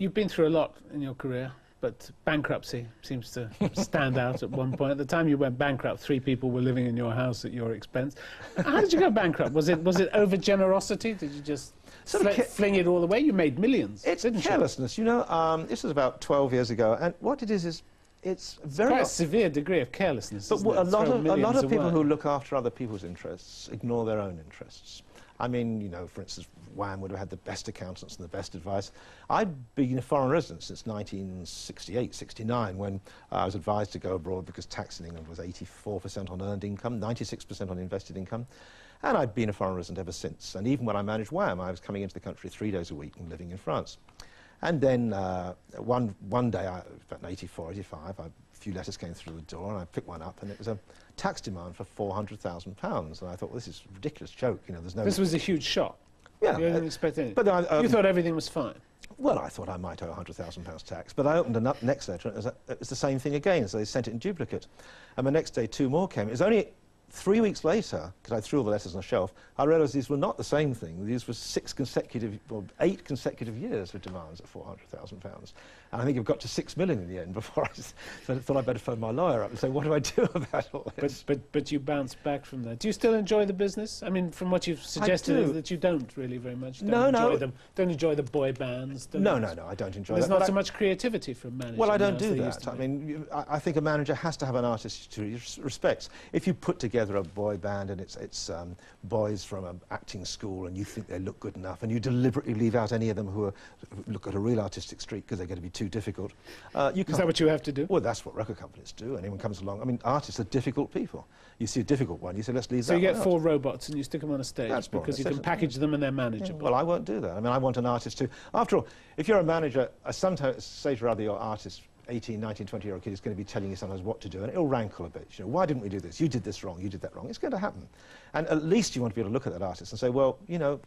You've been through a lot in your career, but bankruptcy seems to stand out at one point. At the time you went bankrupt, 3 people were living in your house at your expense. How did you go bankrupt? Was it over generosity? Did you just fling it all away? You made millions. It's carelessness. You know, this was about 12 years ago, and what it is it's very quite a severe degree of carelessness. But a lot of people who look after other people's interests ignore their own interests. I mean, you know, for instance, Wham would have had the best accountants and the best advice. I'd been a foreign resident since 1968, 69, when I was advised to go abroad because tax in England was 84% on earned income, 96% on invested income. And I'd been a foreign resident ever since. And even when I managed Wham, I was coming into the country 3 days a week and living in France. And then one day, about 84, 85, a few letters came through the door, and I picked one up, and it was a tax demand for £400,000. And I thought, well, this is a ridiculous joke. You know, there's no. This was a huge shock. Yeah, you didn't expect anything. But you thought everything was fine. Well, I thought I might owe £100,000 tax, but I opened the next letter, and it was the same thing again. So they sent it in duplicate, and the next day 2 more came. It was only 3 weeks later, because I threw all the letters on a shelf, I realised these were not the same thing. These were 8 consecutive years of demands at £400,000. And I think it got to 6 million in the end before I thought I'd better phone my lawyer up and say, what do I do about all this? But you bounced back from that. Do you still enjoy the business? I mean, from what you've suggested, is that you don't really very much. Don't enjoy the boy bands. No, I don't enjoy There's that. not so much creativity from managers. Well, I don't do that. I mean, I think a manager has to have an artist to respect. If you put together a boy band and it's boys from an acting school and you think they look good enough and you deliberately leave out any of them who look at a real artistic street because they're going to be too difficult. Is that what you have to do? Well, that's what record companies do. Anyone comes along. I mean, artists are difficult people. You see a difficult one, you say, let's leave that. So you get 4 robots and you stick them on a stage because you can package them and they're manageable. Yeah, well, I won't do that. I mean, I want an artist to. After all, if you're a manager, sometimes stage or other your artist, 18, 19, 20-year-old kid is going to be telling you sometimes what to do, and it'll rankle a bit. You know, why didn't we do this? You did this wrong. You did that wrong. It's going to happen. And at least you want to be able to look at that artist and say, well, you know,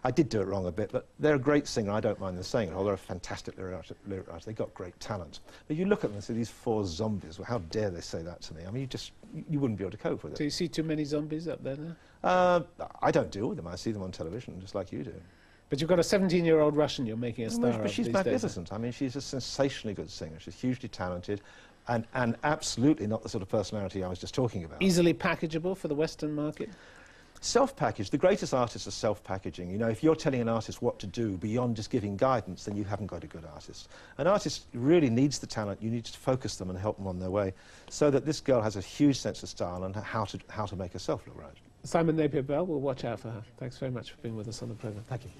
I did do it wrong a bit, but they're a great singer. I don't mind them saying it. Or they're a fantastic lyric writer. They've got great talent. But you look at them and say, these 4 zombies, well, how dare they say that to me? I mean, you wouldn't be able to cope with it. So you see too many zombies up there now? I don't deal with them. I see them on television, just like you do. But you've got a 17-year-old Russian you're making a star of. But she's magnificent. I mean, she's a sensationally good singer. She's hugely talented and absolutely not the sort of personality I was just talking about. Easily packageable for the Western market? Self-packaged. The greatest artists are self-packaging. You know, if you're telling an artist what to do beyond just giving guidance, then you haven't got a good artist. An artist really needs the talent. You need to focus them and help them on their way, so that this girl has a huge sense of style and how to make herself look right. Simon Napier-Bell, we'll watch out for her. Thanks very much for being with us on the programme. Thank you.